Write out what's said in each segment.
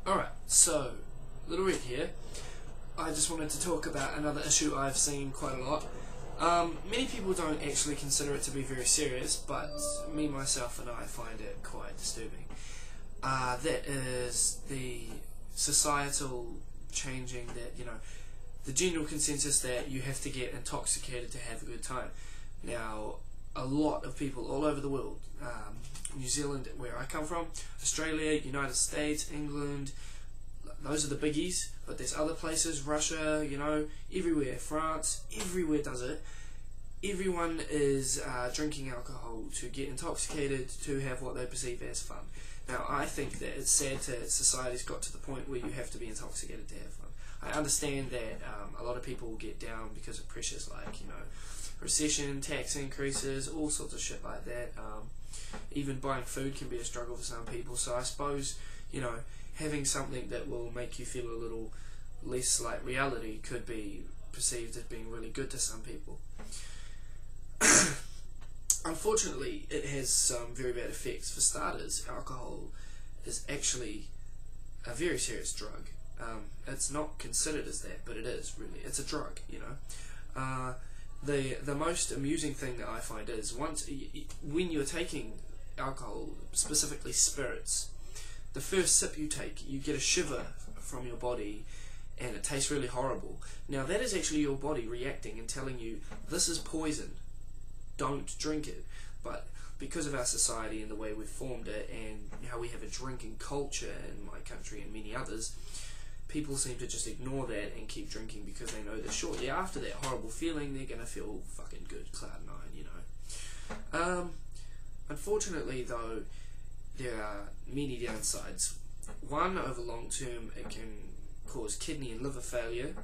Alright, so, Little Red here. I just wanted to talk about another issue I've seen quite a lot. Many people don't actually consider it to be very serious, but me, myself, and I find it quite disturbing. That is the societal changing that, the general consensus that you have to get intoxicated to have a good time. Now, a lot of people all over the world, New Zealand, where I come from, Australia, United States, England, those are the biggies, but there's other places, Russia, everywhere, France, everywhere does it. Everyone is drinking alcohol to get intoxicated, to have what they perceive as fun. Now, I think that it's sad that society's got to the point where you have to be intoxicated to have fun. I understand that a lot of people get down because of pressures like, recession, tax increases, all sorts of shit like that. Even buying food can be a struggle for some people, so I suppose, having something that will make you feel a little less like reality could be perceived as being really good to some people. Unfortunately, it has some very bad effects. For starters, alcohol is actually a very serious drug. It's not considered as that, but it is, really. It's a drug, The most amusing thing that I find is when you're taking alcohol, specifically spirits, the first sip you take, you get a shiver from your body and it tastes really horrible. Now that is actually your body reacting and telling you, this is poison, don't drink it. But because of our society and the way we've formed it and how we have a drinking culture in my country and many others, people seem to just ignore that and keep drinking because they know that shortly after that horrible feeling they're going to feel fucking good, cloud nine, Unfortunately though, there are many downsides. One, over long term, it can cause kidney and liver failure.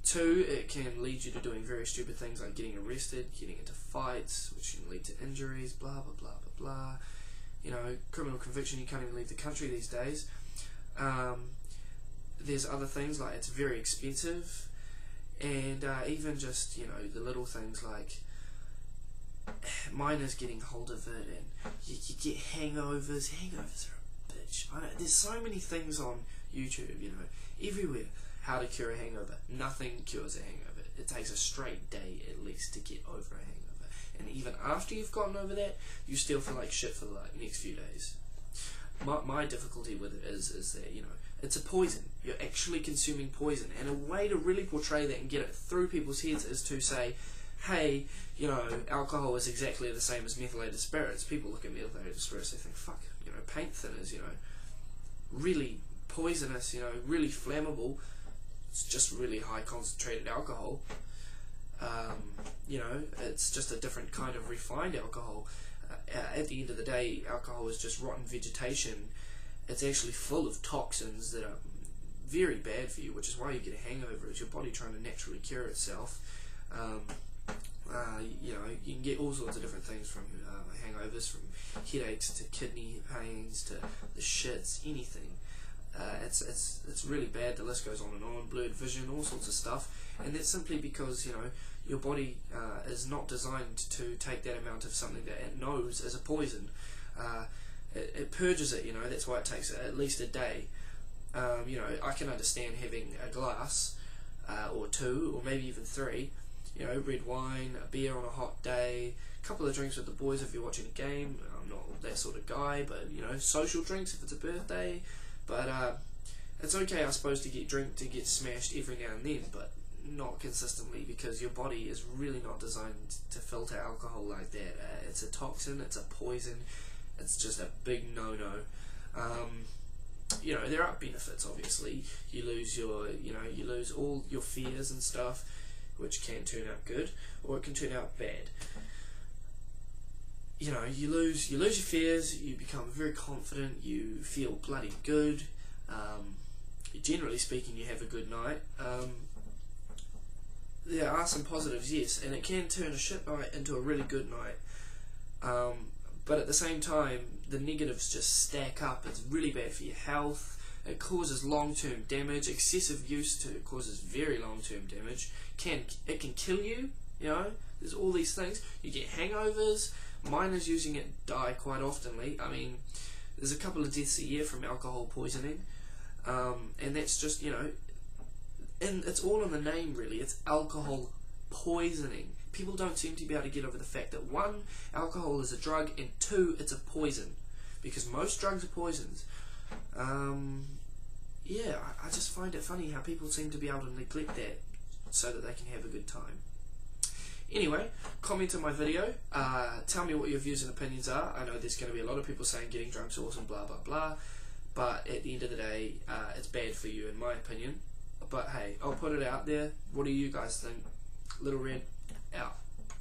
Two, it can lead you to doing very stupid things like getting arrested, getting into fights, which can lead to injuries, blah blah blah blah blah. Criminal conviction, you can't even leave the country these days. There's other things like it's very expensive, and even just the little things like minors getting hold of it, and you get hangovers. Hangovers are a bitch. There's so many things on YouTube, everywhere. How to cure a hangover. Nothing cures a hangover. It takes a straight day at least to get over a hangover, and even after you've gotten over that, you still feel like shit for the next few days. My difficulty with it is that it's a poison. You're actually consuming poison, and a way to really portray that and get it through people's heads is to say, hey, alcohol is exactly the same as methylated spirits. People look at methylated spirits, they think, fuck, paint thinners, really poisonous, really flammable. It's just really high concentrated alcohol. It's just a different kind of refined alcohol. At the end of the day, alcohol is just rotten vegetation. It's actually full of toxins that are very bad for you, which is why you get a hangover. It's your body trying to naturally cure itself. You can get all sorts of different things from hangovers, from headaches to kidney pains to the shits, anything. It's really bad. The list goes on and on. Blurred vision, all sorts of stuff, and that's simply because your body is not designed to take that amount of something that it knows is a poison. It purges it. That's why it takes at least a day. I can understand having a glass or two, or maybe even three. Red wine, a beer on a hot day, a couple of drinks with the boys if you're watching a game. I'm not that sort of guy, but social drinks if it's a birthday. But it's okay, I suppose, to get smashed every now and then, but not consistently, because your body is really not designed to filter alcohol like that. It's a toxin, it's a poison, it's just a big no-no. There are benefits, obviously. You lose you lose all your fears and stuff, which can turn out good, or it can turn out bad. You lose your fears, you become very confident, you feel bloody good, generally speaking you have a good night. There are some positives, yes, and it can turn a shit night into a really good night, but at the same time the negatives just stack up. It's really bad for your health, it causes long-term damage. Excessive use causes very long-term damage. It can kill you, there's all these things. You get hangovers. Minors using it die quite oftenly. There's a couple of deaths a year from alcohol poisoning. and that's just, you know, and it's all in the name really. It's alcohol poisoning. People don't seem to be able to get over the fact that one, alcohol is a drug, and two, it's a poison, because most drugs are poisons. Yeah, I just find it funny how people seem to be able to neglect that so that they can have a good time. Anyway, comment on my video, tell me what your views and opinions are. I know there's going to be a lot of people saying getting drunk's awesome, blah blah blah, but at the end of the day, it's bad for you in my opinion. But hey, I'll put it out there. What do you guys think? Little Red, out.